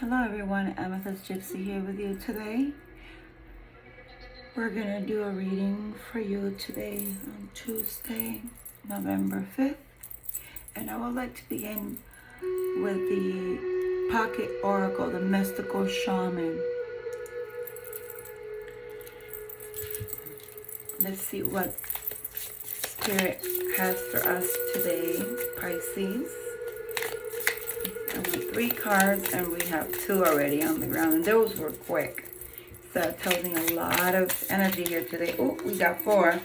Hello everyone, Amethyst Gypsy here with you today. We're going to do a reading for you today on Tuesday, November 5th. And I would like to begin with the Pocket Oracle, the Mystical Shaman. Let's see what Spirit has for us today, Pisces. I want 3 cards and we have 2 already on the ground, and those were quick. So that tells me a lot of energy here today. Oh, we got 4.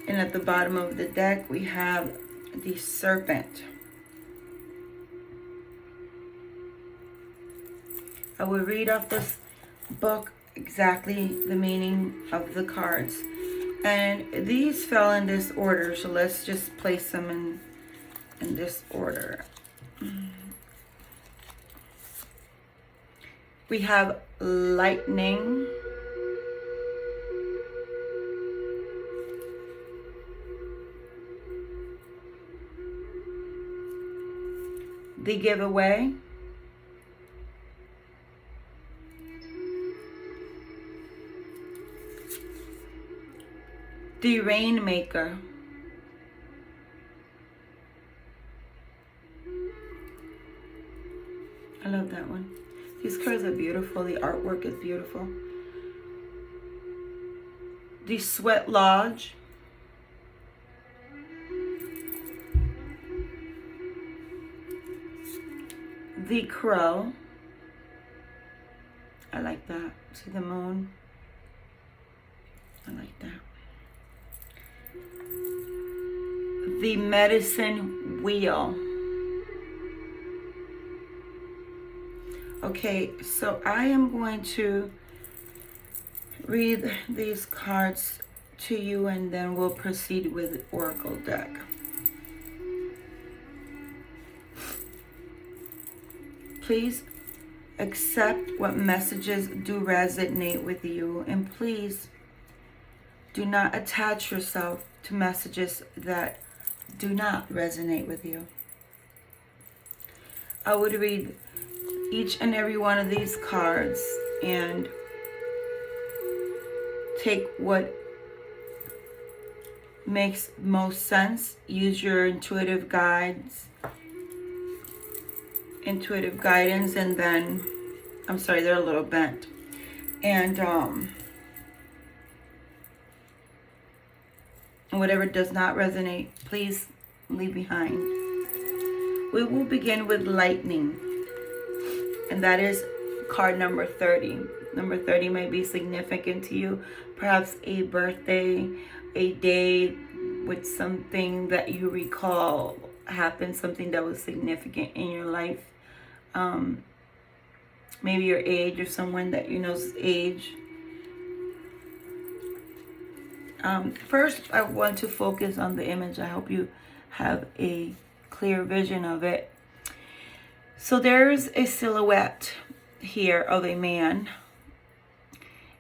And at the bottom of the deck, we have the Serpent. I will read off this book exactly the meaning of the cards. And these fell in this order, so let's just place them in this order. We have lightning, the giveaway, the rainmaker, I love that one. These cards are beautiful. The artwork is beautiful. The Sweat Lodge. The Crow. I like that. See the moon? I like that. The Medicine Wheel. Okay, so I am going to read these cards to you and then we'll proceed with the Oracle deck. Please accept what messages do resonate with you, and please do not attach yourself to messages that do not resonate with you. I would read each and every one of these cards and take what makes most sense. Use your intuitive guidance, and then, I'm sorry, they're a little bent. And whatever does not resonate, please leave behind. We will begin with lightning. And that is card number 30. Number 30 may be significant to you. Perhaps a birthday, a day with something that you recall happened, something that was significant in your life. Maybe your age or someone that you know's age. First, I want to focus on the image. I hope you have a clear vision of it. So there's a silhouette here of a man,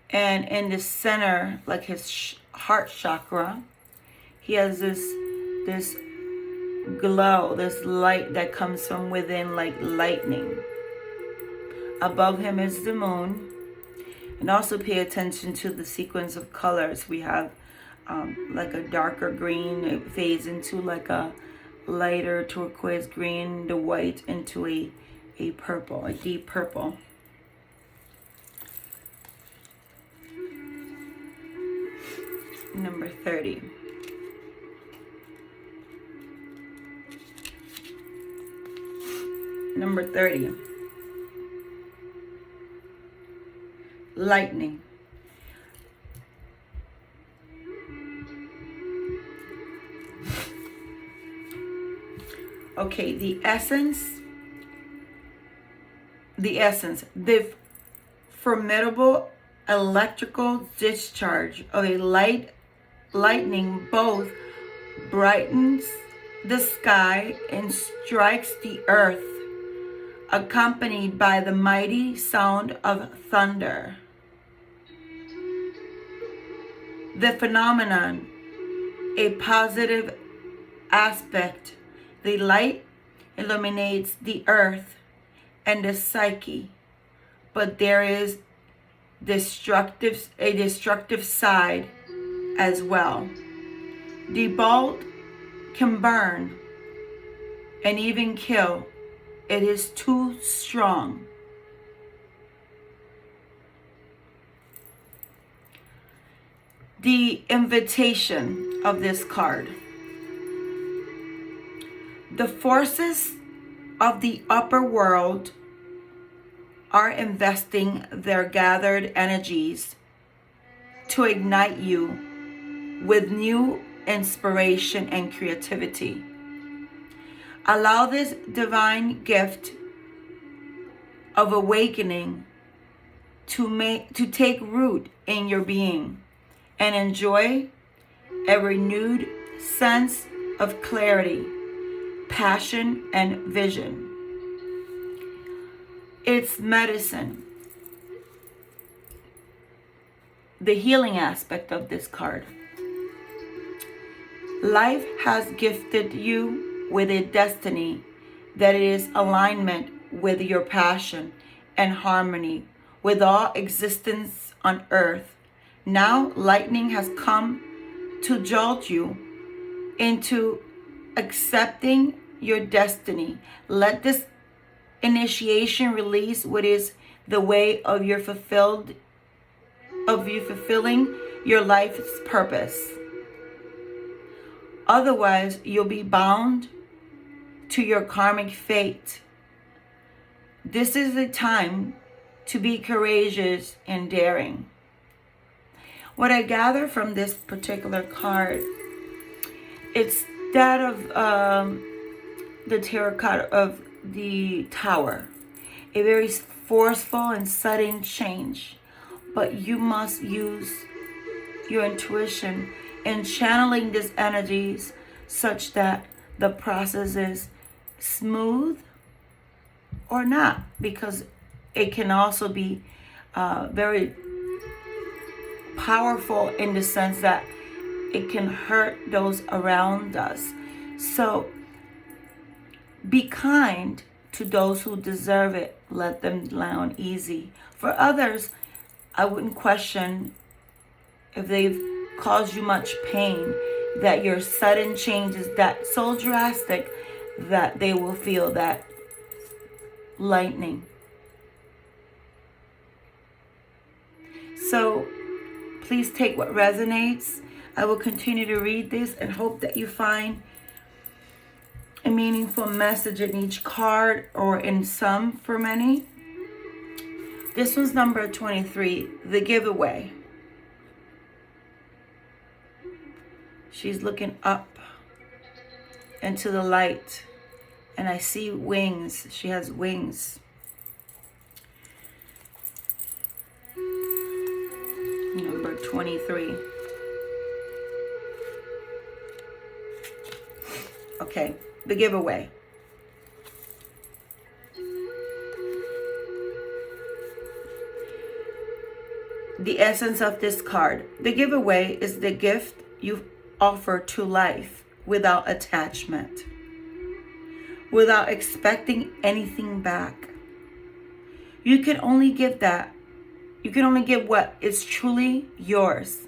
and in the center, like his heart chakra, he has this glow, this light that comes from within like lightning. Above him is the moon. And also pay attention to the sequence of colors. We have like a darker green, it fades into like a lighter turquoise green, the white into a purple, a deep purple. Number 30. Number 30. Lightning. Okay, the formidable electrical discharge of a lightning both brightens the sky and strikes the earth, accompanied by the mighty sound of thunder. The phenomenon, a positive aspect. The light illuminates the earth and the psyche but there is a destructive side as well. The bolt can burn and even kill. It is too strong. The invitation of this card. The forces of the upper world are investing their gathered energies to ignite you with new inspiration and creativity. Allow this divine gift of awakening to take root in your being and enjoy a renewed sense of clarity, passion, and vision. It's medicine. The healing aspect of this card. Life has gifted you with a destiny that is alignment with your passion and harmony with all existence on earth. Now lightning has come to jolt you into accepting your destiny. Let this initiation release what is the way of your fulfilling your life's purpose. Otherwise, you'll be bound to your karmic fate. This is the time to be courageous and daring. What I gather from this particular card, it's that of the tarot card of the Tower. A very forceful and sudden change. But you must use your intuition in channeling these energies such that the process is smooth or not, because it can also be very powerful in the sense that it can hurt those around us. So be kind to those who deserve it. Let them down easy. For others, I wouldn't question if they've caused you much pain, that your sudden change is that so drastic that they will feel that lightning. So please take what resonates. I will continue to read this and hope that you find a meaningful message in each card, or in some for many. This one's number 23, the giveaway. She's looking up into the light, and I see wings. She has wings. Number 23. Okay, the giveaway. The essence of this card. The giveaway is the gift you offer to life without attachment, without expecting anything back. You can only give that. You can only give what is truly yours.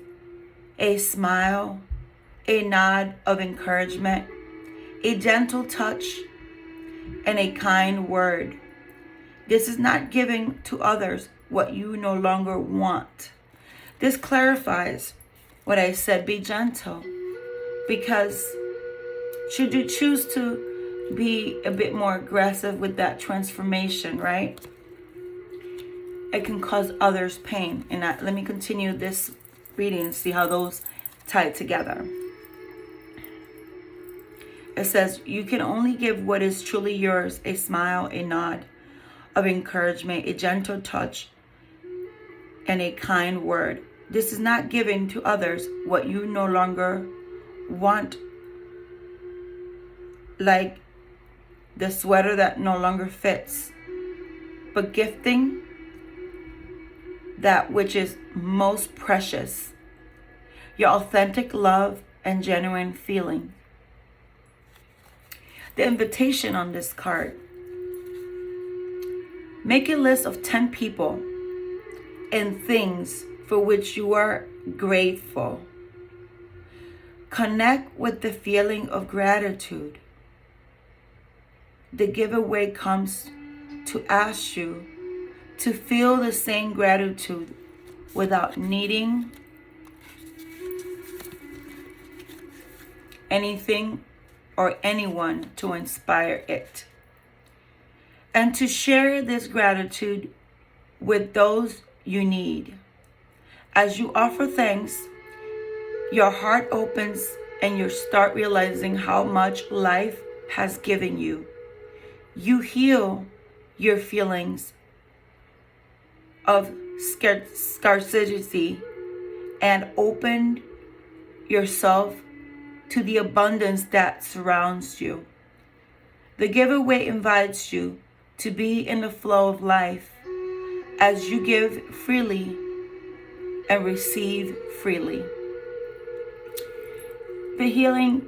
A smile, a nod of encouragement, a gentle touch, and a kind word. This is not giving to others what you no longer want. This clarifies what I said, be gentle. Because should you choose to be a bit more aggressive with that transformation, right? It can cause others pain. And let me continue this reading and see how those tie together. It says, you can only give what is truly yours, a smile, a nod of encouragement, a gentle touch, and a kind word. This is not giving to others what you no longer want, like the sweater that no longer fits, but gifting that which is most precious, your authentic love and genuine feeling. The invitation on this card. Make a list of 10 people and things for which you are grateful. Connect with the feeling of gratitude. The giveaway comes to ask you to feel the same gratitude without needing anything or anyone to inspire it. And to share this gratitude with those you need. As you offer thanks, your heart opens and you start realizing how much life has given you. You heal your feelings of scarcity and open yourself to the abundance that surrounds you. The giveaway invites you to be in the flow of life as you give freely and receive freely. The healing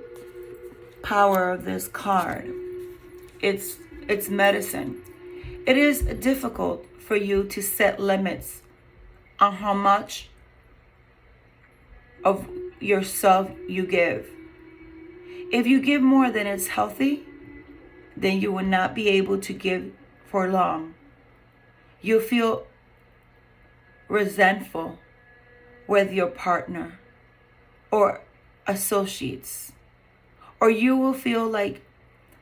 power of this card, it's medicine. It is difficult for you to set limits on how much of yourself you give. If you give more than is healthy, then you will not be able to give for long. You'll feel resentful with your partner or associates, or you will feel like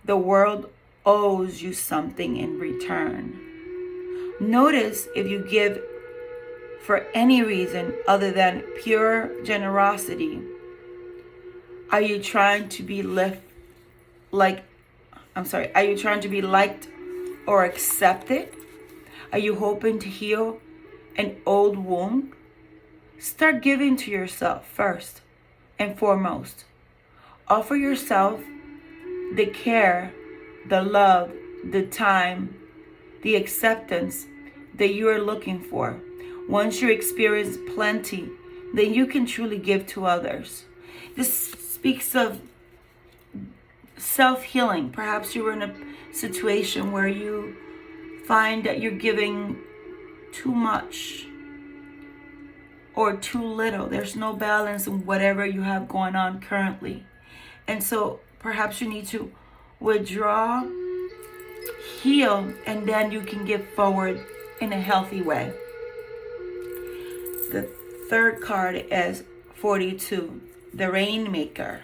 the world owes you something in return. Notice if you give for any reason other than pure generosity. Are you trying to be are you trying to be liked or accepted? Are you hoping to heal an old wound? Start giving to yourself first and foremost. Offer yourself the care, the love, the time, the acceptance that you are looking for. Once you experience plenty, then you can truly give to others. This speaks of self-healing. Perhaps you were in a situation where you find that you're giving too much or too little. There's no balance in whatever you have going on currently. And so perhaps you need to withdraw, heal, and then you can give forward in a healthy way. The third card is 42, the Rainmaker.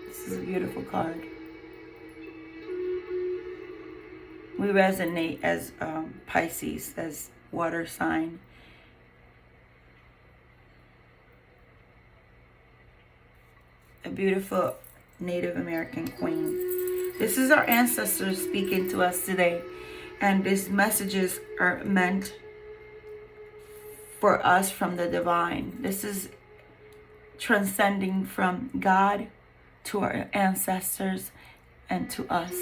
This is a beautiful card. We resonate as Pisces, as water sign. A beautiful Native American queen. This is our ancestors speaking to us today, and these messages are meant for us from the divine. This is transcending from God to our ancestors and to us.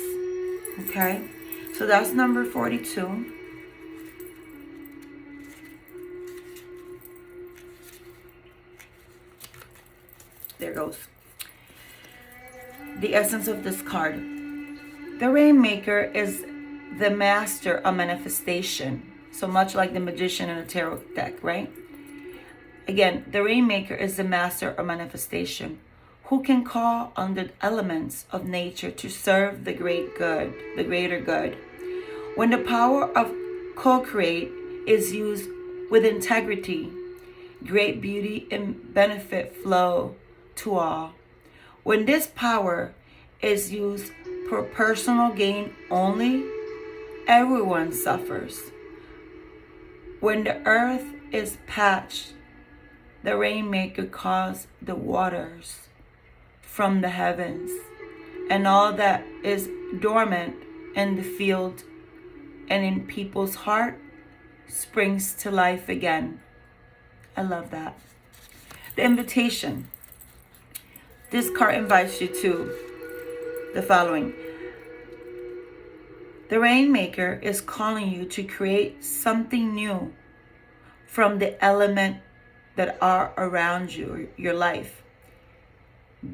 Okay? So that's number 42. There goes. The essence of this card. The Rainmaker is the master of manifestation. So much like the magician in a tarot deck, right? Again, the Rainmaker is the master of manifestation, who can call on the elements of nature to serve the great good, the greater good. When the power of co-create is used with integrity, great beauty and benefit flow to all. When this power is used for personal gain only, everyone suffers. When the earth is patched, the Rainmaker calls the waters from the heavens, and all that is dormant in the field and in people's heart springs to life again. I love that. The invitation. This card invites you to the following. The Rainmaker is calling you to create something new from the element that are around you, your life.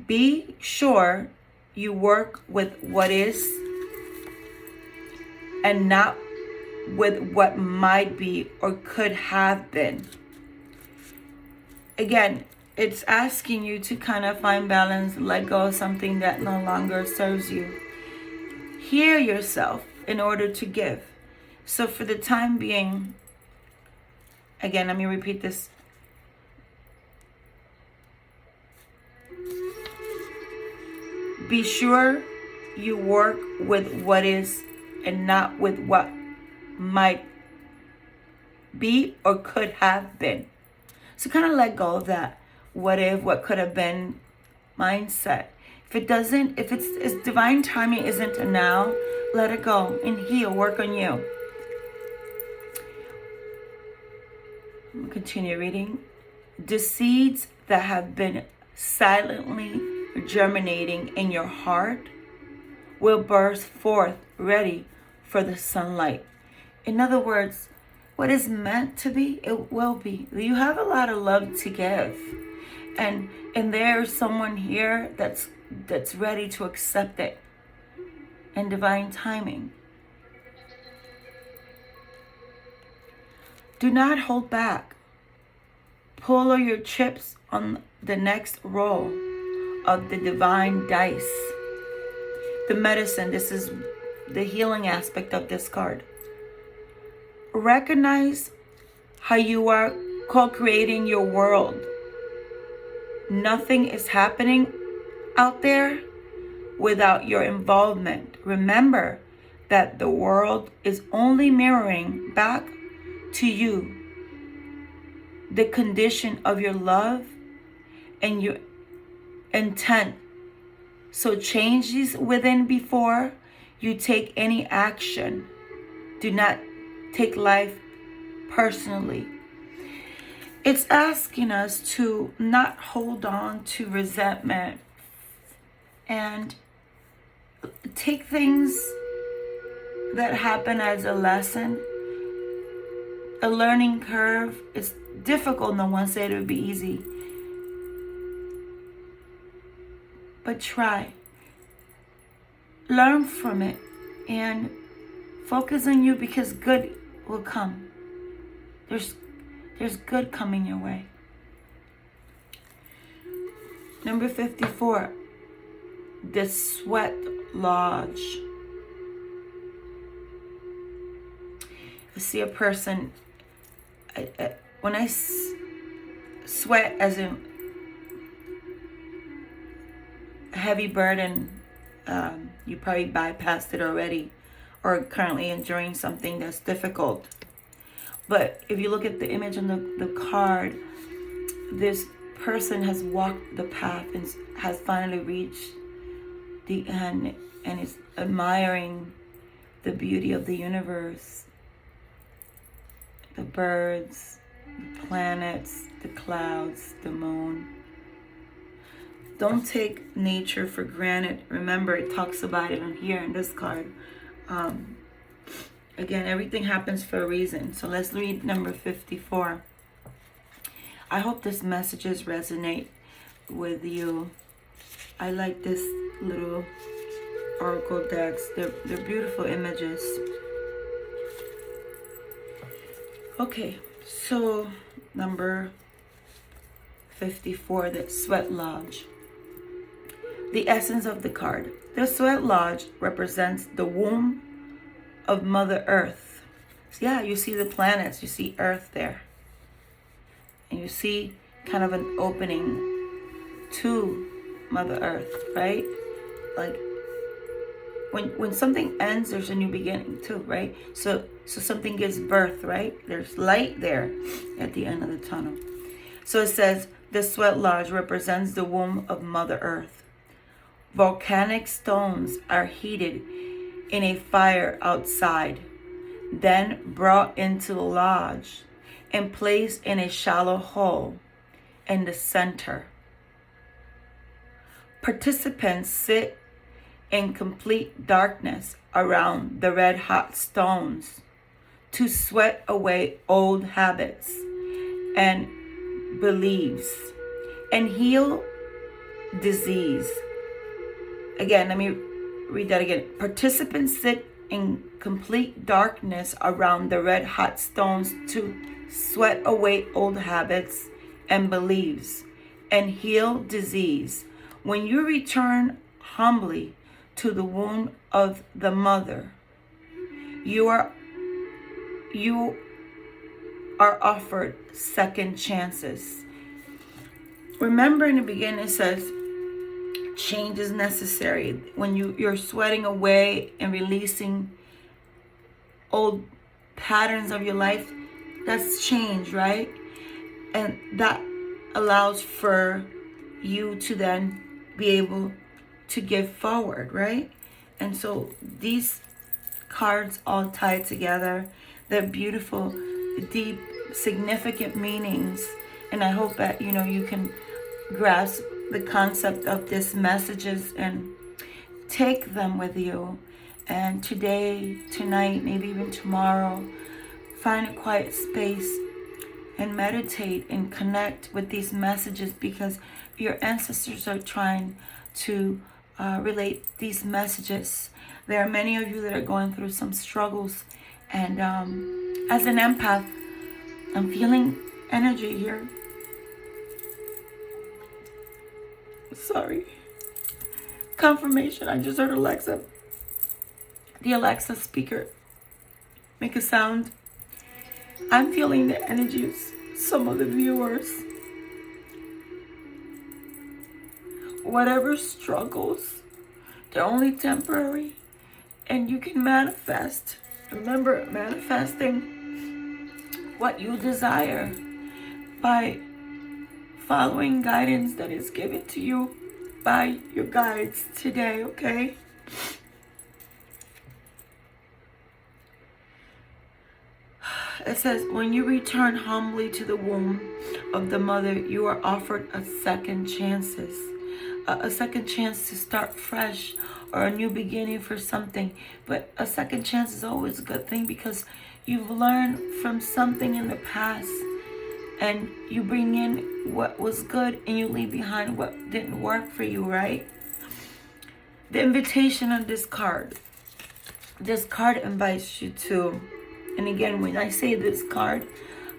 Be sure you work with what is and not with what might be or could have been. Again, it's asking you to kind of find balance, let go of something that no longer serves you. Hear yourself in order to give. So for the time being, again, let me repeat this. Be sure you work with what is and not with what might be or could have been. So kind of let go of that what if, what could have been mindset. If it's divine timing isn't a now, let it go and heal, work on you. I'm gonna continue reading. The seeds that have been silently germinating in your heart will burst forth ready for the sunlight. In other words, what is meant to be, it will be. You have a lot of love to give. And there's someone here that's ready to accept it in divine timing. Do not hold back. Pull all your chips on the next roll of the divine dice. The medicine, this is the healing aspect of this card. Recognize how you are co-creating your world. Nothing is happening out there without your involvement. Remember that the world is only mirroring back to you the condition of your love and your intent. So change these within before you take any action. Do not take life personally. It's asking us to not hold on to resentment and take things that happen as a lesson. A learning curve is difficult. No one said it would be easy. But try. Learn from it and focus on you, because good will come. There's good coming your way. Number 54, the Sweat Lodge. I see a person, when I sweat as in heavy burden, you probably bypassed it already or currently enduring something that's difficult. But if you look at the image on the card, this person has walked the path and has finally reached the end and is admiring the beauty of the universe, the birds, the planets, the clouds, the moon. Don't take nature for granted. Remember, it talks about it on here in this card. Again, everything happens for a reason. So let's read number 54. I hope this messages resonate with you. I like this little oracle decks. They're beautiful images. Okay, so number 54, the Sweat Lodge. The essence of the card. The Sweat Lodge represents the womb of Mother Earth. So yeah, you see the planets, you see Earth there. And you see kind of an opening to Mother Earth, right? Like when something ends, there's a new beginning too, right? So something gives birth, right? There's light there at the end of the tunnel. So it says, the Sweat Lodge represents the womb of Mother Earth. Volcanic stones are heated in a fire outside, then brought into the lodge and placed in a shallow hole in the center. Participants sit in complete darkness around the red-hot stones to sweat away old habits and beliefs and heal disease. Again, let me read that again. Participants sit in complete darkness around the red hot stones to sweat away old habits and beliefs and heal disease. When you return humbly to the womb of the mother, you are offered second chances. Remember, in the beginning it says change is necessary. When you're sweating away and releasing old patterns of your life, that's change, right? And that allows for you to then be able to give forward, right? And so these cards all tied together. They're beautiful, deep, significant meanings. And I hope that, you can grasp the concept of these messages and take them with you. And today, tonight, maybe even tomorrow, find a quiet space and meditate and connect with these messages, because your ancestors are trying to relate these messages. There are many of you that are going through some struggles, and as an empath, I'm feeling energy here. Sorry. Confirmation. I just heard Alexa, the Alexa speaker, make a sound. I'm feeling the energies. Some of the viewers, whatever struggles, they're only temporary, and you can manifest. Remember, manifesting what you desire by following guidance that is given to you by your guides today, okay? It says, when you return humbly to the womb of the mother, you are offered a second chances. A second chance to start fresh, or a new beginning for something. But a second chance is always a good thing, because you've learned from something in the past, and you bring in what was good and you leave behind what didn't work for you, right? The invitation on this card invites you to, and again, when I say this card,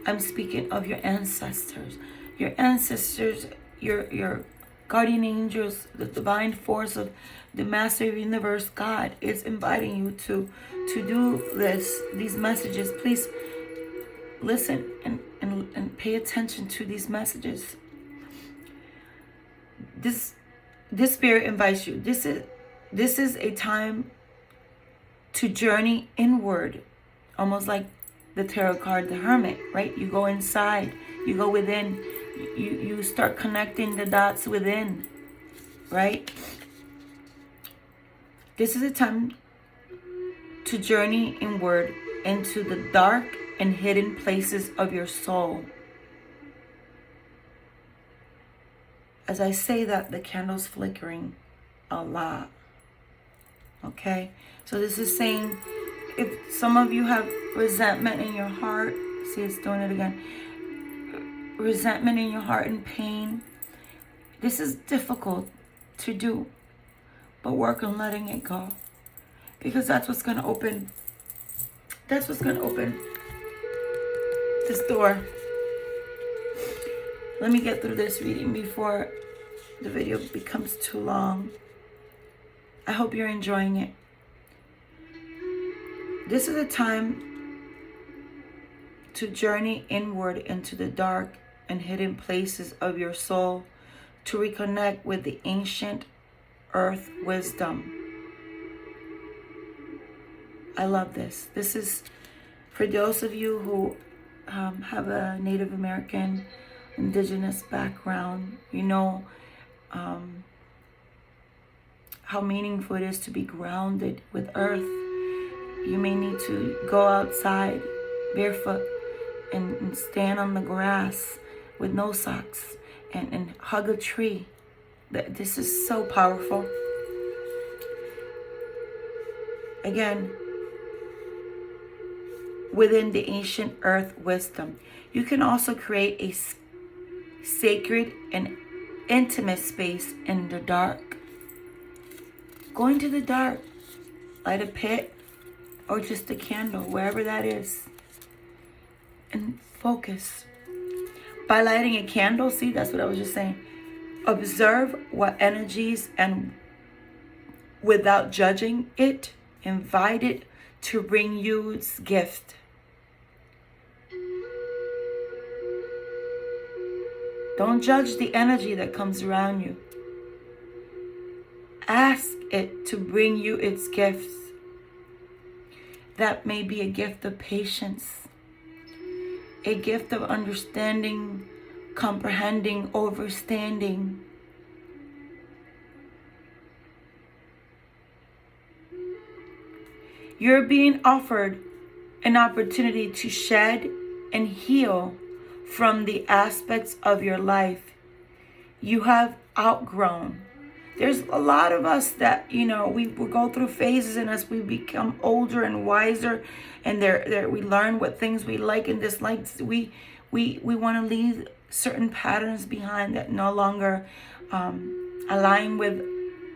I'm speaking of your ancestors. Your ancestors, your guardian angels, the divine force of the master of the universe, God, is inviting you to do these messages. Please listen and pay attention to these messages. This spirit invites you. This is a time to journey inward, almost like the tarot card, the Hermit, right? You go inside, you go within, you start connecting the dots within, right? This is a time to journey inward into the dark and hidden places of your soul. As I say that, the candle's flickering a lot. Okay? So this is saying, if some of you have resentment in your heart, see, it's doing it again. Resentment in your heart and pain. This is difficult to do, but work on letting it go, because that's what's going to open. That's what's going to open this door. Let me get through this reading before the video becomes too long. I hope you're enjoying it. This is a time to journey inward into the dark and hidden places of your soul, to reconnect with the ancient earth wisdom. I love this. This is for those of you who have a Native American, indigenous background. You know how meaningful it is to be grounded with earth. You may need to go outside barefoot and stand on the grass with no socks and hug a tree. This is so powerful. Again, within the ancient earth wisdom, you can also create a sacred and intimate space in the dark. Go into the dark, light a pit, or just a candle, wherever that is, and focus. By lighting a candle, see, that's what I was just saying. Observe what energies, and without judging it, invite it to bring you its gift. Don't judge the energy that comes around you. Ask it to bring you its gifts. That may be a gift of patience, a gift of understanding, comprehending, overstanding. You're being offered an opportunity to shed and heal from the aspects of your life you have outgrown. There's a lot of us that, we go through phases, and as we become older and wiser, and we learn what things we like and dislike, we want to leave certain patterns behind that no longer align with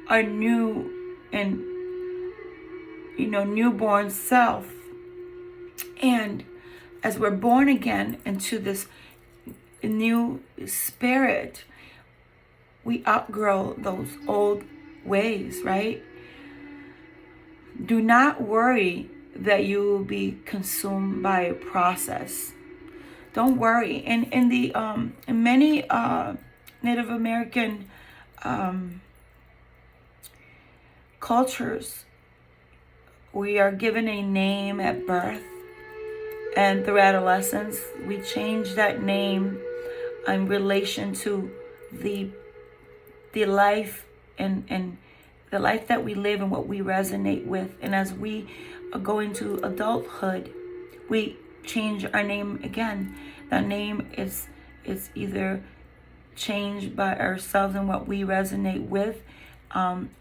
our new and newborn self. And as we're born again into this new spirit, we outgrow those old ways, right? Do not worry that you will be consumed by a process. Don't worry. In many Native American cultures, we are given a name at birth, and through adolescence, we change that name in relation to the life and the life that we live and what we resonate with. And as we go into adulthood, we change our name again. That name is either changed by ourselves and what we resonate with,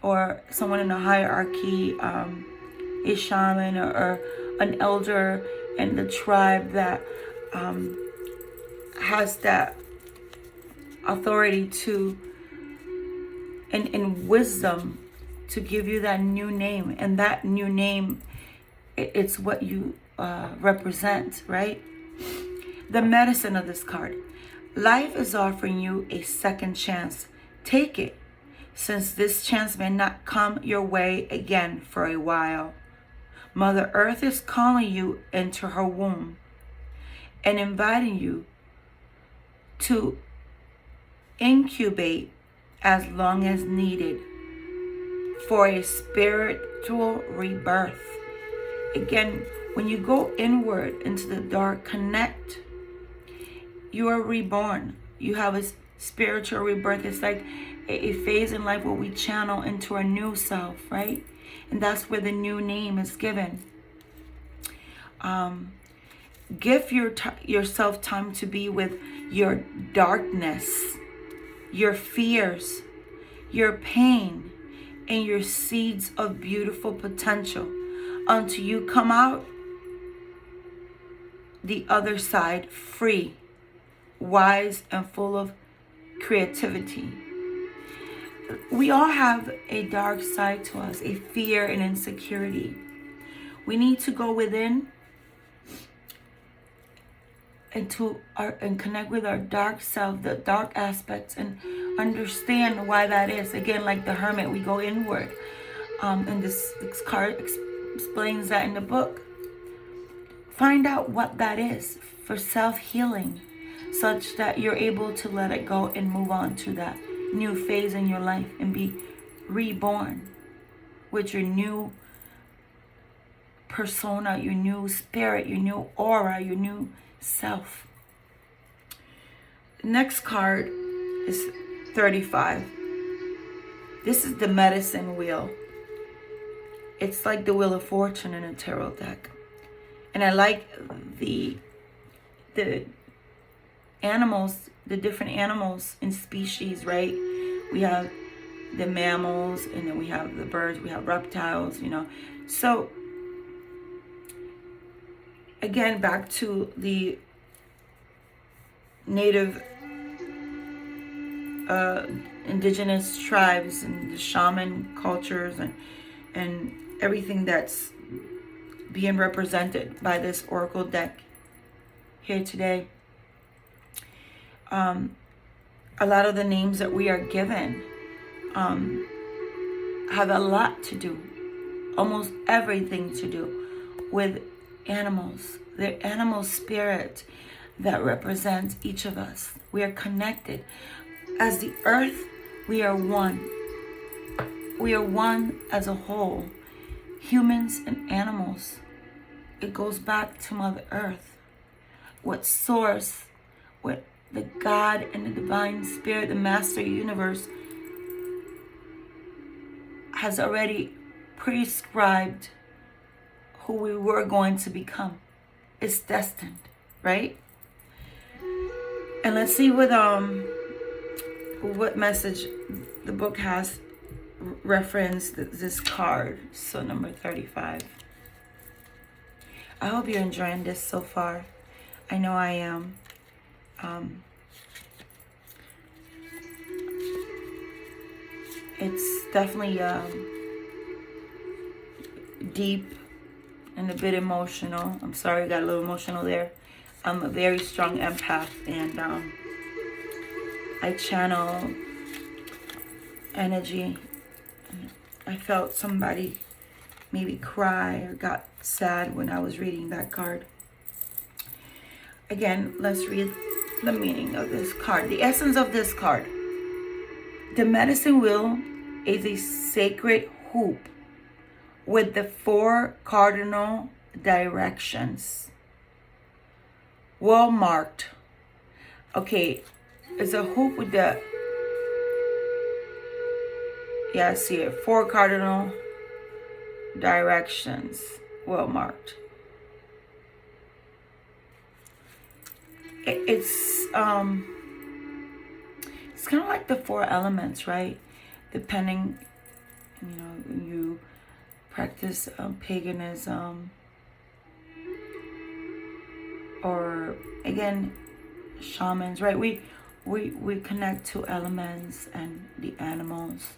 or someone in a hierarchy, a shaman or an elder in the tribe that has that authority to and wisdom to give you that new name. And that new name, it's what you represent, right? The medicine of this card. Life is offering you a second chance. Take it, since this chance may not come your way again for a while. Mother Earth is calling you into her womb and inviting you to incubate as long as needed for a spiritual rebirth. Again, when you go inward into the dark, connect, you are reborn. You have a spiritual rebirth. It's like a phase in life where we channel into our new self, right? And that's where the new name is given. Give yourself time to be with your darkness, your fears, your pain, and your seeds of beautiful potential until you come out the other side free, wise, and full of creativity. We all have a dark side to us, a fear and insecurity. We need to go within and connect with our dark self, the dark aspects, and understand why that is. Again, like the hermit, we go inward. And this card explains that in the book. Find out what that is for self-healing, such that you're able to let it go and move on to that new phase in your life and be reborn with your new persona, your new spirit, your new aura, your new self. Next card is 35. This is the medicine wheel. It's like the Wheel of Fortune in a tarot deck. And I like the animals, the different animals and species, right? We have the mammals, and then we have the birds, we have reptiles, So, again, back to the native indigenous tribes and the shaman cultures and everything that's being represented by this oracle deck here today. A lot of the names that we are given have a lot to do, almost everything to do with animals, the animal spirit that represents each of us. We are connected. As the earth, we are one. We are one as a whole, humans and animals. It goes back to Mother Earth. What source, what the God and the divine spirit, the master universe has already prescribed who we were going to become. It's destined, right? And let's see what message the book has referenced this card. So number 35. I hope you're enjoying this so far. I know I am. It's definitely deep and a bit emotional. I'm sorry I got a little emotional there. I'm a very strong empath, and I channel energy. I felt somebody maybe cry or got sad when I was reading that card. Again, let's read the meaning of this card. The essence of this card. The medicine wheel is a sacred hoop with the 4 cardinal directions well marked. Okay, it's a hoop with the, yeah, I see it, 4 cardinal directions well marked. It's kind of like the 4 elements, right? Depending, you practice paganism, or again, shamans, right? We connect to elements and the animals,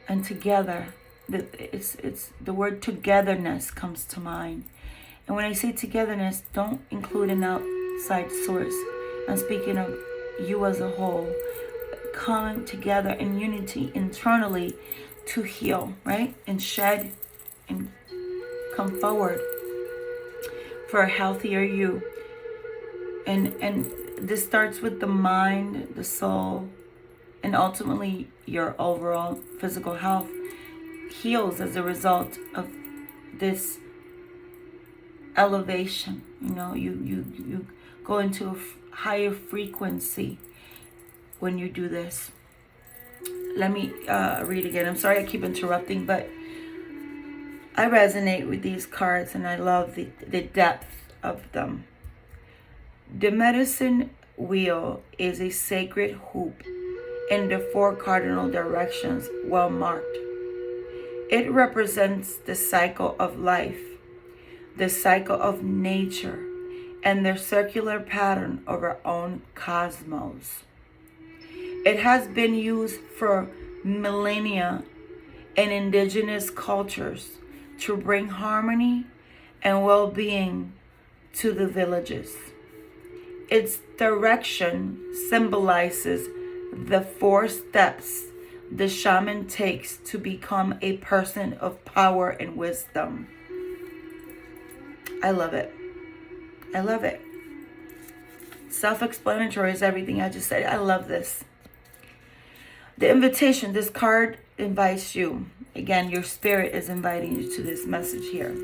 and together, it's the word togetherness comes to mind. And when I say togetherness, don't include an outside source. I'm speaking of you as a whole, coming together in unity internally to heal, right? And shed and come forward for a healthier you. And this starts with the mind, the soul, and ultimately your overall physical health heals as a result of this elevation. You go into a higher frequency when you do this. Let me read again. I'm sorry I keep interrupting, but I resonate with these cards and I love the depth of them. The medicine wheel is a sacred hoop in the 4 cardinal directions well marked. It represents the cycle of life, the cycle of nature, and the circular pattern of our own cosmos. It has been used for millennia in indigenous cultures to bring harmony and well-being to the villages. Its direction symbolizes the 4 steps the shaman takes to become a person of power and wisdom. I love it. I love it. Self-explanatory is everything I just said. I love this. The invitation, this card invites you. Again, your spirit is inviting you to this message here.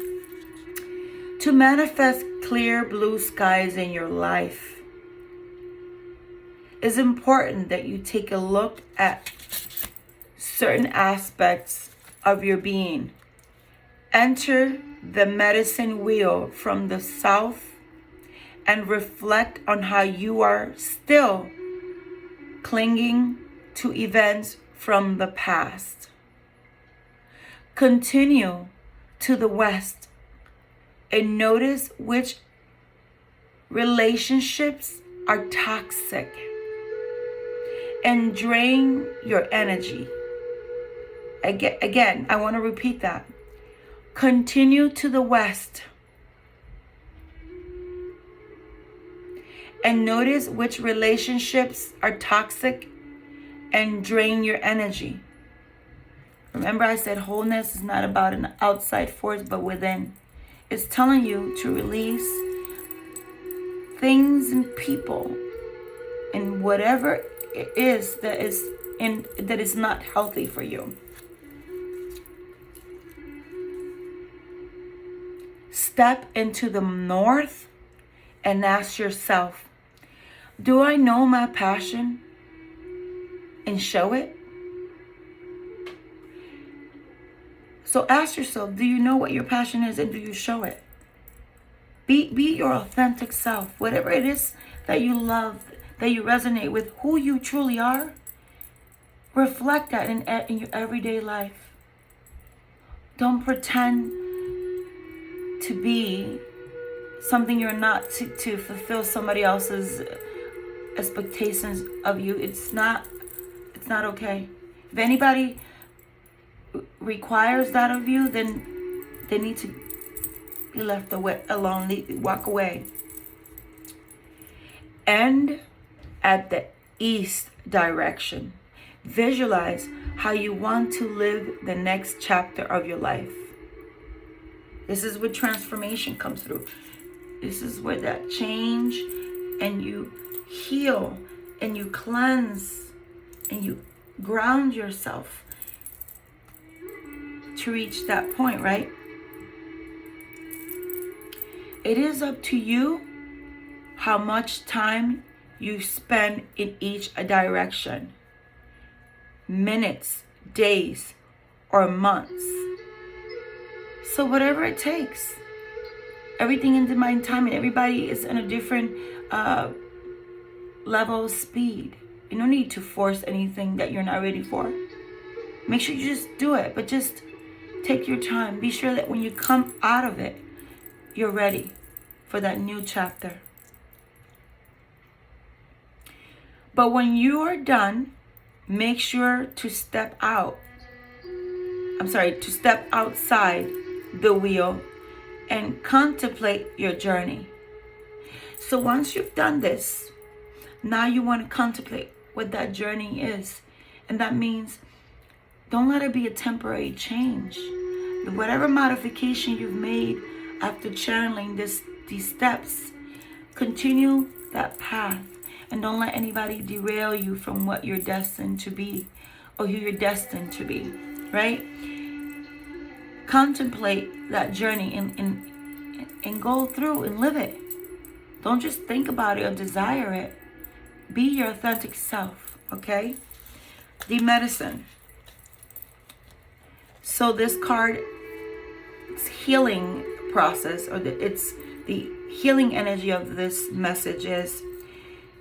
To manifest clear blue skies in your life, it's important that you take a look at certain aspects of your being. Enter the medicine wheel from the south and reflect on how you are still clinging to events from the past. Continue to the west and notice which relationships are toxic and drain your energy. Again, I want to repeat that. Continue to the west and notice which relationships are toxic and drain your energy. Remember, I said wholeness is not about an outside force, but within. It's telling you to release things and people and whatever it is that is not healthy for you. Step into the north and ask yourself, do I know my passion and show it? So ask yourself, do you know what your passion is and do you show it? Be your authentic self. Whatever it is that you love, that you resonate with, who you truly are, reflect that in your everyday life. Don't pretend to be something you're not to fulfill somebody else's expectations of you. It's not okay. If anybody requires that of you, then they need to be left alone. Walk away. And at the east direction, visualize how you want to live the next chapter of your life. This is where transformation comes through. This is where that change, and you heal and you cleanse and you ground yourself to reach that point, right? It is up to you how much time you spend in each direction. Minutes, days, or months. So whatever it takes. Everything in divine timing. Everybody is in a different level of speed. You don't need to force anything that you're not ready for. Make sure you just do it, but just take your time. Be sure that when you come out of it, you're ready for that new chapter. But when you are done, make sure to step outside the wheel and contemplate your journey. So once you've done this, now you want to contemplate what that journey is. And that means don't let it be a temporary change. Whatever modification you've made after channeling these steps, continue that path. And don't let anybody derail you from what you're destined to be or who you're destined to be, right? Contemplate that journey and go through and live it. Don't just think about it or desire it. Be your authentic self, okay? The medicine. So this card, it's healing process, or it's the healing energy of this message is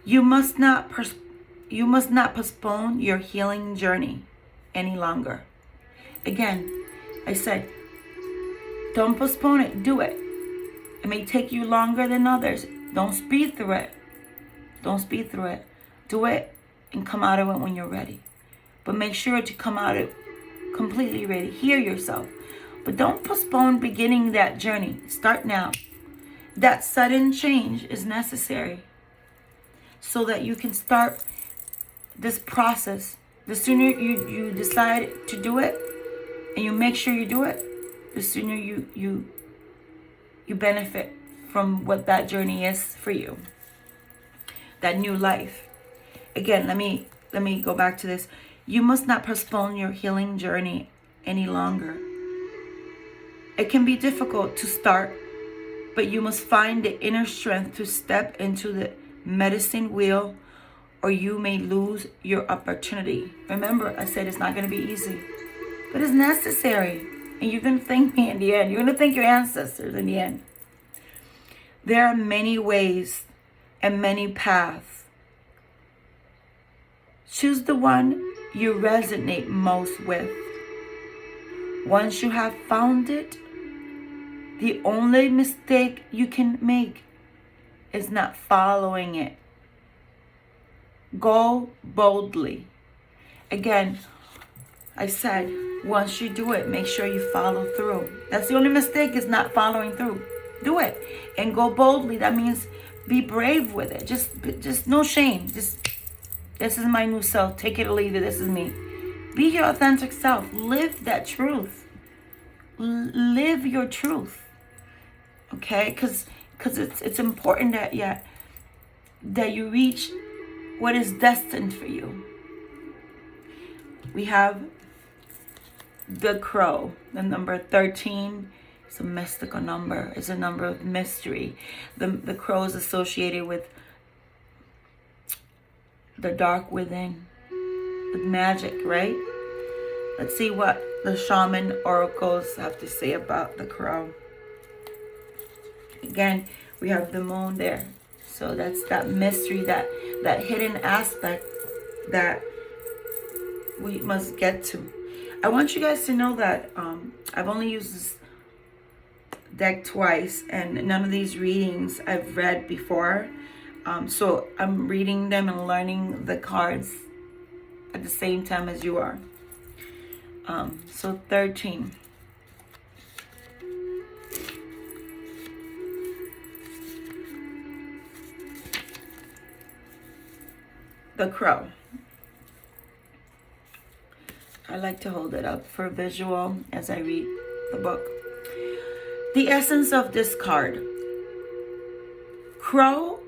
you must not postpone your healing journey any longer. Again, I said, don't postpone it. Do it. It may take you longer than others. Don't speed through it. Do it and come out of it when you're ready. But make sure to come out of it completely ready. Hear yourself. But don't postpone beginning that journey. Start now. That sudden change is necessary so that you can start this process. The sooner you decide to do it and you make sure you do it, the sooner you benefit from what that journey is for you. That new life. Again, let me go back to this. You must not postpone your healing journey any longer. It can be difficult to start, but you must find the inner strength to step into the medicine wheel, or you may lose your opportunity. Remember, I said it's not going to be easy, but it's necessary. And you're going to thank me in the end. You're going to thank your ancestors in the end. There are many ways and many paths. Choose the one you resonate most with. Once you have found it, the only mistake you can make is not following it. Go boldly. Again, I said, once you do it, make sure you follow through. That's the only mistake, is not following through. Do it and go boldly. That means be brave with it. Just no shame. Just, this is my new self. Take it or leave it. This is me. Be your authentic self. Live that truth. Live your truth. Okay? Because it's important that you reach what is destined for you. We have the crow, the number 13. It's a mystical number. It's a number of mystery. The crow is associated with the dark within, with magic, right? Let's see what the shaman oracles have to say about the crow. Again, we have the moon there. So that's that mystery, that hidden aspect that we must get to. I want you guys to know that I've only used this deck twice, and none of these readings I've read before. So I'm reading them and learning the cards at the same time as you are. So 13. The crow. I like to hold it up for visual as I read the book. The essence of this card. Crow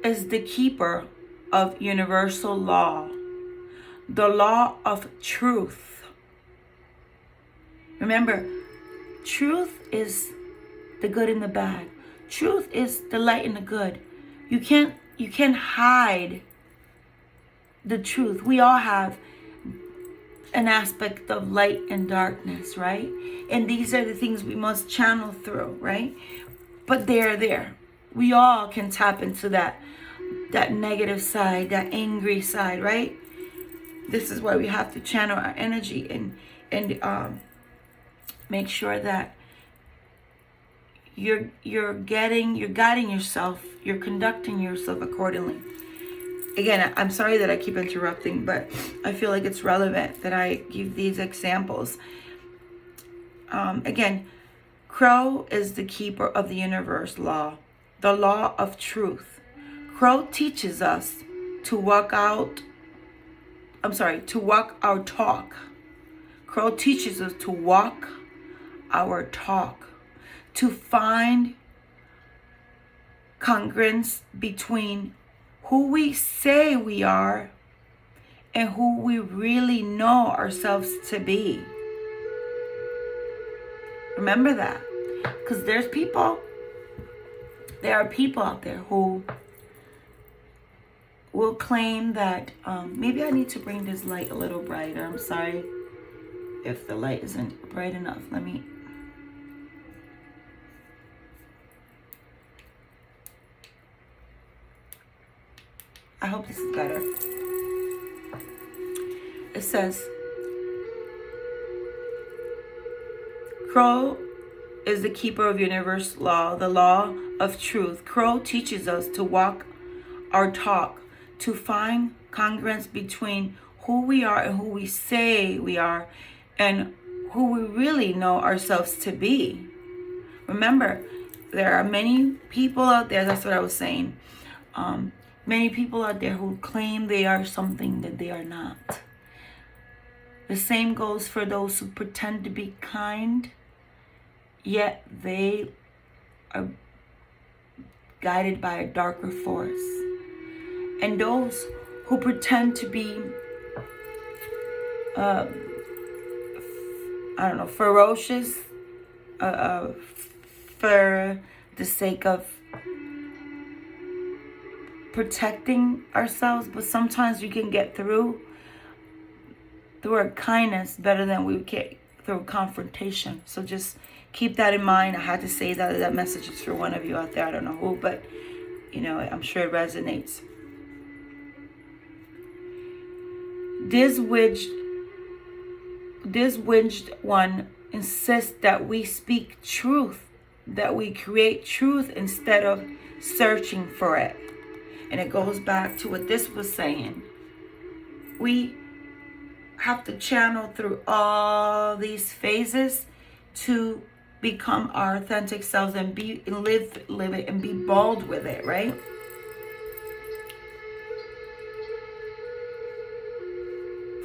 is the keeper of universal law, the law of truth. Remember, truth is the good and the bad. Truth is the light and the good. You can't hide the truth. We all have an aspect of light and darkness, right? And these are the things we must channel through, right? But they're there. We all can tap into that negative side, that angry side, right? This is why we have to channel our energy and make sure that you're guiding yourself, you're conducting yourself accordingly. Again, I'm sorry that I keep interrupting, but I feel like it's relevant that I give these examples. Again, crow is the keeper of the universe law, the law of truth. Crow teaches us to walk our talk. Crow teaches us to walk our talk, to find congruence between who we say we are and who we really know ourselves to be. Remember that. Because there are people out there who will claim that, maybe I need to bring this light a little brighter. I'm sorry if the light isn't bright enough. I hope this is better. It says, Crow is the keeper of universe law, the law of truth. Crow teaches us to walk our talk, to find congruence between who we are and who we say we are, and who we really know ourselves to be. Remember, there are many people out there, that's what I was saying, many people out there who claim they are something that they are not. The same goes for those who pretend to be kind, yet they are guided by a darker force. And those who pretend to be, ferocious for the sake of protecting ourselves, but sometimes we can get through our kindness better than we get through confrontation. So just keep that in mind. I had to say that message is for one of you out there. I don't know who, but I'm sure it resonates. This winged one insists that we speak truth, that we create truth instead of searching for it. And it goes back to what this was saying. have to channel through all these phases to become our authentic selves and live it and be bold with it, right?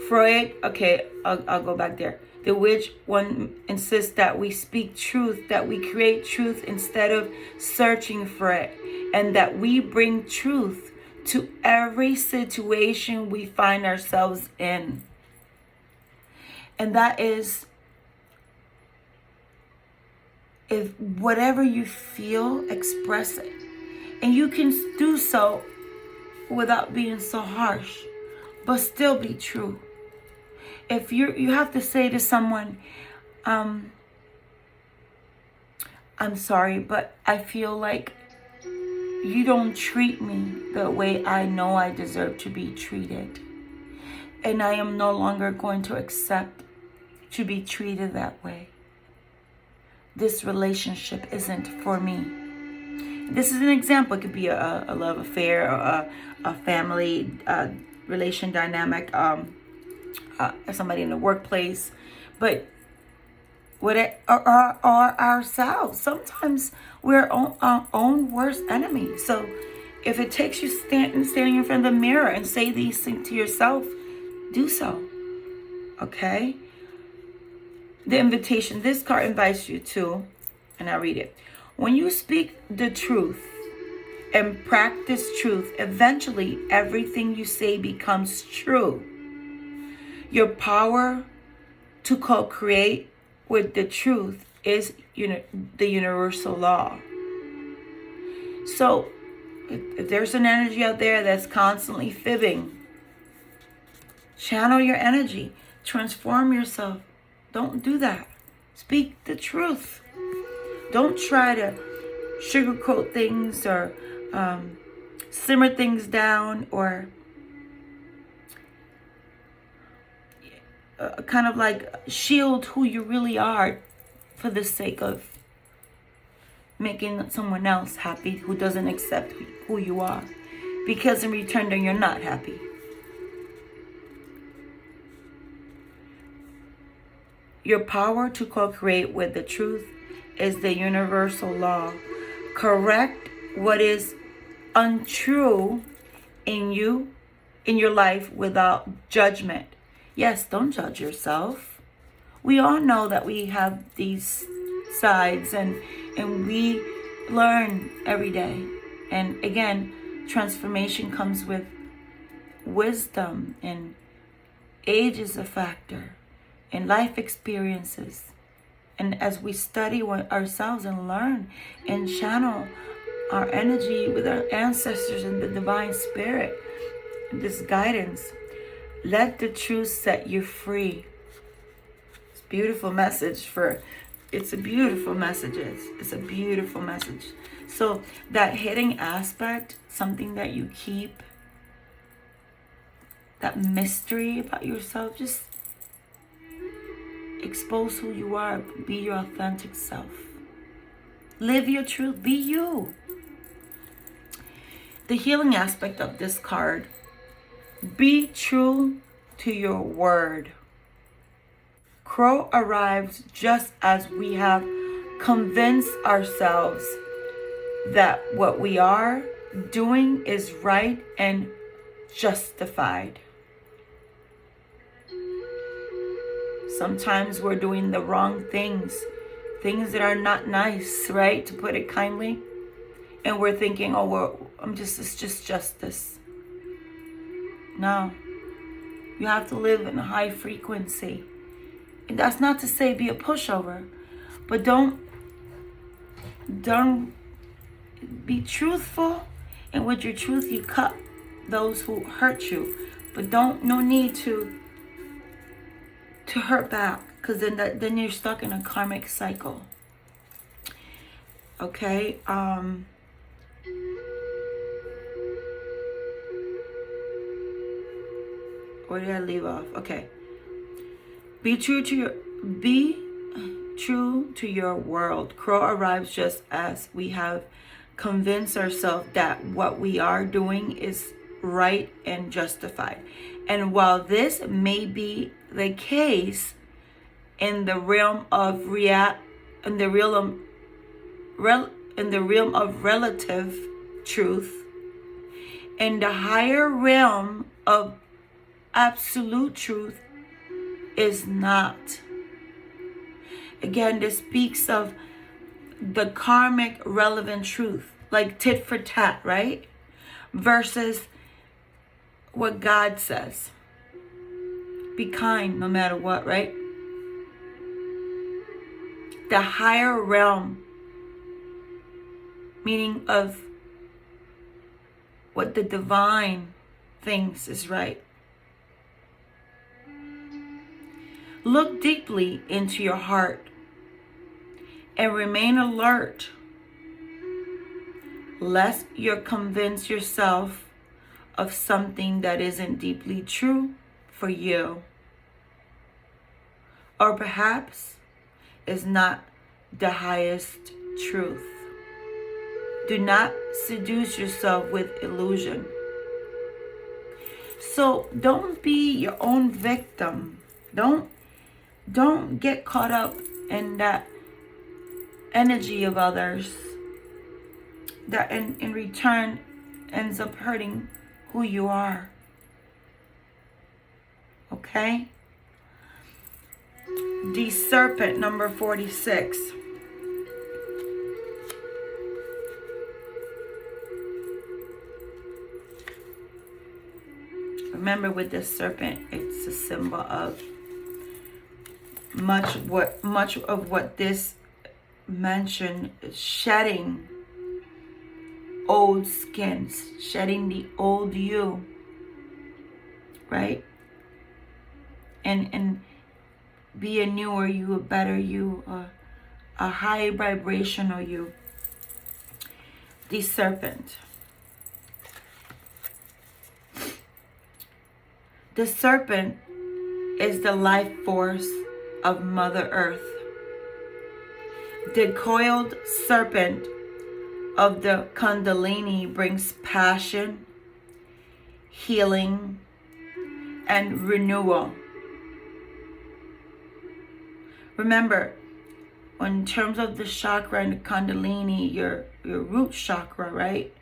Freud, okay, I'll go back there. The witch one insists that we speak truth, that we create truth instead of searching for it, and that we bring truth to every situation we find ourselves in. And that is, if whatever you feel, express it. And you can do so without being so harsh, but still be true. If you have to say to someone, I'm sorry, but I feel like you don't treat me the way I know I deserve to be treated. And I am no longer going to accept to be treated that way. This relationship isn't for me. This is an example. It could be a love affair, or a family relation dynamic, somebody in the workplace, but or ourselves. Sometimes we're our own worst enemy. So if it takes you standing in front of the mirror and say these things to yourself, do so. Okay? The invitation. This card invites you to, and I'll read it. When you speak the truth and practice truth, eventually everything you say becomes true. Your power to co-create with the truth is the universal law. So if there's an energy out there that's constantly fibbing, channel your energy, transform yourself. Don't do that. Speak the truth. Don't try to sugarcoat things or simmer things down, or kind of like shield who you really are for the sake of making someone else happy who doesn't accept who you are, because in return then you're not happy. Your power to co-create with the truth is the universal law. Correct what is untrue in your life without judgment. Yes, don't judge yourself. We all know that we have these sides, and we learn every day. And again, transformation comes with wisdom, and age is a factor, and life experiences. And as we study ourselves and learn and channel our energy with our ancestors and the divine spirit, this guidance, let the truth set you free. It's a beautiful message. It's a beautiful message. It's a beautiful message. So that hidden aspect, something that you keep, that mystery about yourself, just expose who you are. Be your authentic self. Live your truth. Be you. The healing aspect of this card. Be true to your word. Crow arrives just as we have convinced ourselves that what we are doing is right and justified. Sometimes we're doing the wrong things that are not nice, right? To put it kindly. And we're thinking, it's just justice. No. You have to live in a high frequency. And that's not to say be a pushover, but don't be truthful. And with your truth, you cut those who hurt you. But no need to hurt back, because then you're stuck in a karmic cycle. Okay. Where did I leave off? Okay. Be true to your world. Crow arrives just as we have convinced ourselves that what we are doing is right and justified. And while this may be the case in the realm of in the realm of relative truth, in the higher realm of absolute truth is not. Again, this speaks of the karmic relevant truth, like tit for tat, right? Versus what God says. Be kind no matter what, right? The higher realm, meaning of what the divine thinks is right. Look deeply into your heart and remain alert, lest you convince yourself of something that isn't deeply true for you, or perhaps is not the highest truth. Do not seduce yourself with illusion. So don't be your own victim. Don't get caught up in that energy of others that in return ends up hurting who you are. Okay? The serpent, number 46. Remember, with this serpent, it's a symbol of much of what this mentioned is shedding old skins, shedding the old you, right? And be a newer you, a better you, a high vibrational you. The serpent. The serpent is the life force of Mother Earth. The coiled serpent of the Kundalini brings passion, healing, and renewal. Remember, in terms of the chakra and the Kundalini, your root chakra, right?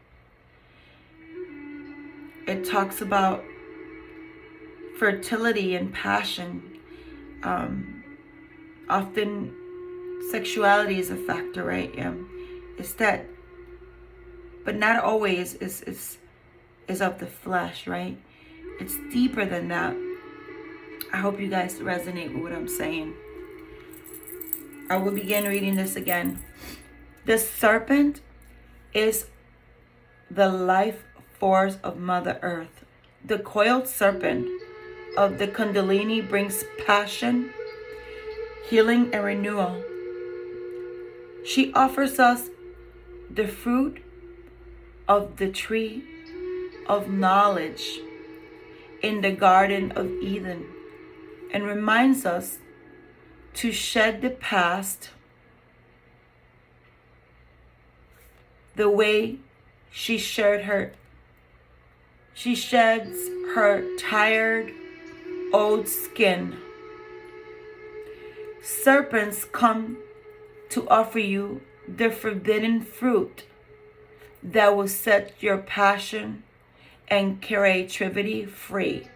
It talks about fertility and passion. Often sexuality is a factor, right? It's that, but not always is of the flesh, right? It's deeper than that. I hope you guys resonate with what I'm saying. I will begin reading this again. The serpent is the life force of Mother Earth. The coiled serpent of the Kundalini brings passion, healing, and renewal. She offers us the fruit of the tree of knowledge in the Garden of Eden and reminds us to shed the past the way she sheds her tired old skin. Serpents come to offer you the forbidden fruit that will set your passion and creativity free.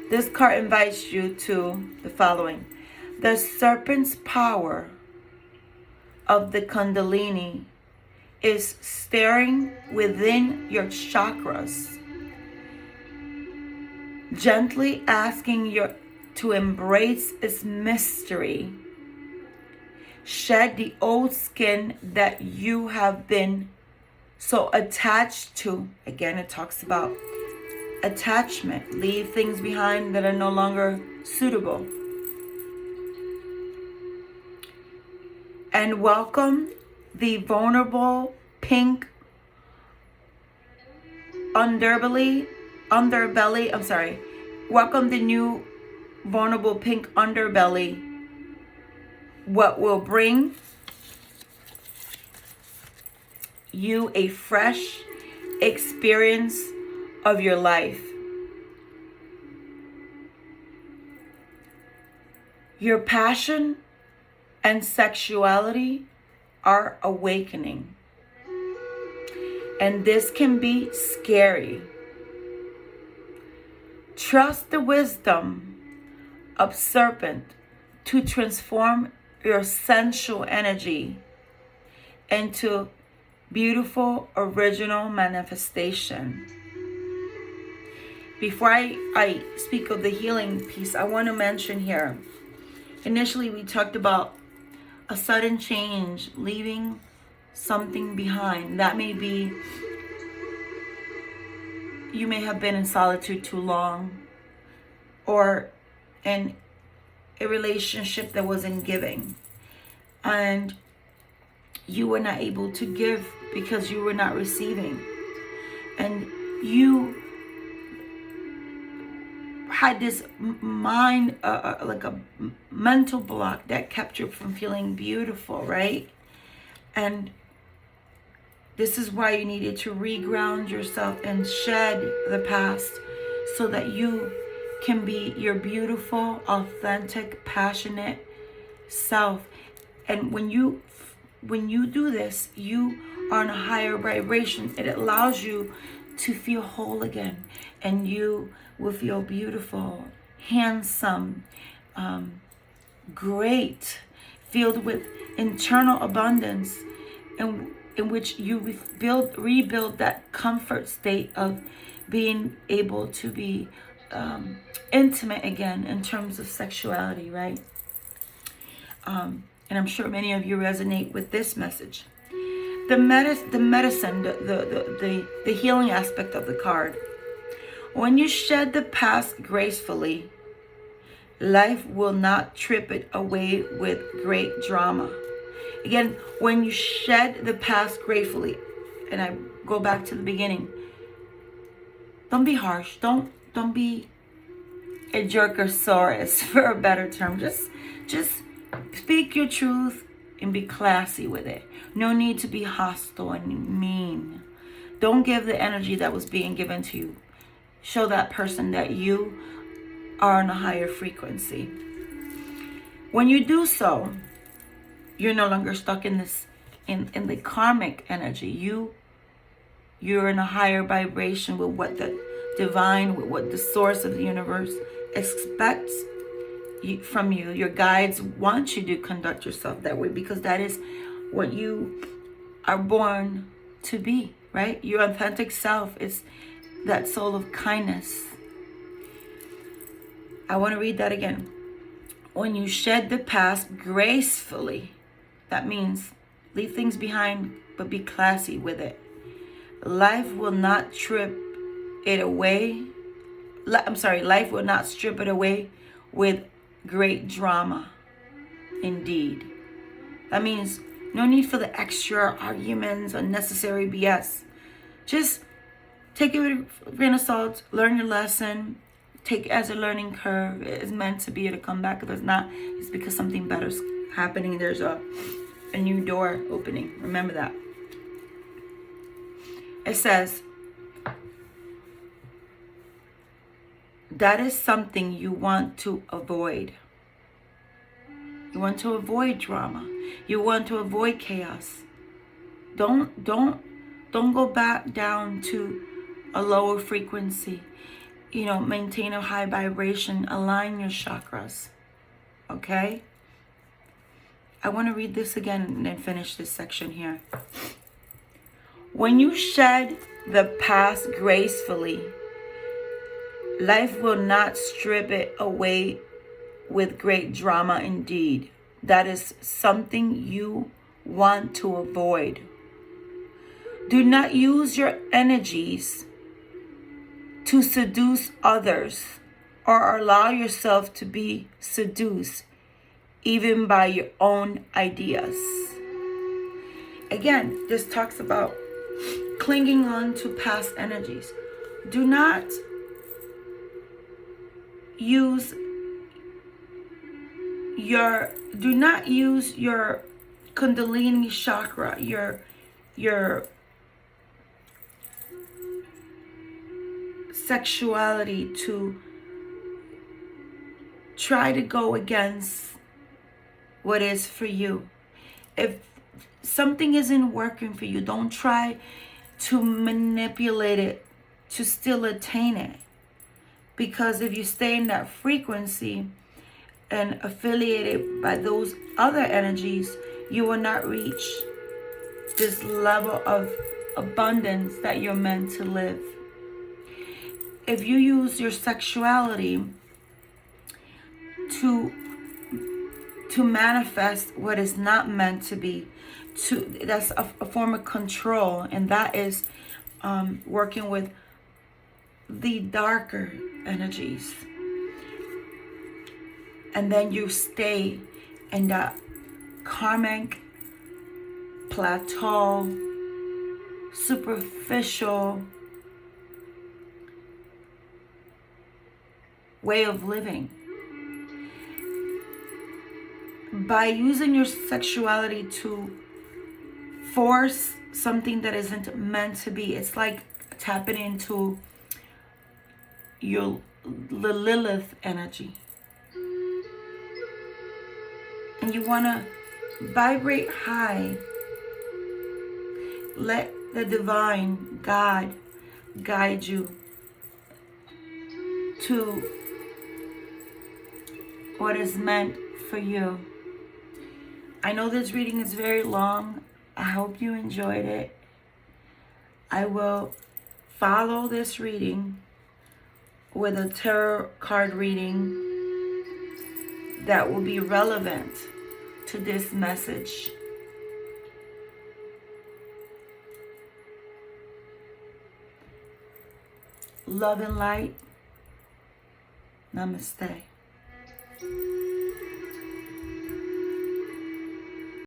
This card invites you to the following. The serpent's power of the Kundalini is stirring within your chakras, gently asking you to embrace its mystery. Shed the old skin that you have been so attached to. Again, it talks about attachment. Leave things behind that are no longer suitable. And welcome the vulnerable pink underbelly. Welcome the new vulnerable pink underbelly. What will bring you a fresh experience of your life. Your passion and sexuality are awakening. And this can be scary. Trust the wisdom of serpent to transform your sensual energy into beautiful original manifestation. Before I speak of the healing piece, I want to mention here, initially we talked about a sudden change, leaving something behind. That may be, you may have been in solitude too long, or in a relationship that wasn't giving, and you were not able to give because you were not receiving, and you had this mind, like a mental block that kept you from feeling beautiful, right? And this is why you needed to reground yourself and shed the past so that you can be your beautiful, authentic, passionate self. And when you do this, you are on a higher vibration. It allows you to feel whole again, and you will feel beautiful, handsome, great, filled with internal abundance, in which you rebuild that comfort state of being able to be intimate again in terms of sexuality, right? And I'm sure many of you resonate with this message. The medicine, the healing aspect of the card. When you shed the past gracefully, life will not trip it away with great drama. Again, when you shed the past gracefully, and I go back to the beginning, don't be harsh. Don't be a jerkosaurus, for a better term. Just speak your truth and be classy with it. No need to be hostile and mean. Don't give the energy that was being given to you. Show that person that you are on a higher frequency. When you do so, you're no longer stuck in this in the karmic energy. You're in a higher vibration with what the divine, with what the source of the universe expects from you. Your guides want you to conduct yourself that way because that is what you are born to be, right? Your authentic self is that soul of kindness. I want to read that again. When you shed the past gracefully, that means leave things behind, but be classy with it. Life will not strip it away. Life will not strip it away with great drama. Indeed. That means no need for the extra arguments, unnecessary BS. Just take it with a grain of salt, learn your lesson, take it as a learning curve. It is meant to be to come back. If it's not, it's because something better is happening. There's a new door opening. Remember that. It says, that is something you want to avoid. You want to avoid drama. You want to avoid chaos. Don't go back down to a lower frequency. Maintain a high vibration. Align your chakras. Okay? I want to read this again and then finish this section here. When you shed the past gracefully, life will not strip it away with great drama. Indeed, that is something you want to avoid. Do not use your energies to seduce others or allow yourself to be seduced even by your own ideas. Again, this talks about clinging on to past energies. Do not use your Kundalini chakra, your sexuality to try to go against what is for you. If something isn't working for you, don't try to manipulate it to still attain it. Because if you stay in that frequency and affiliated by those other energies, you will not reach this level of abundance that you're meant to live. If you use your sexuality to manifest what is not meant to be, that's a form of control, and that is working with the darker energies. And then you stay in that karmic plateau, superficial way of living. By using your sexuality to force something that isn't meant to be, it's like tapping into your Lilith energy. And you want to vibrate high. Let the divine God guide you to what is meant for you. I know this reading is very long. I hope you enjoyed it. I will follow this reading with a tarot card reading that will be relevant to this message. Love and light. Namaste.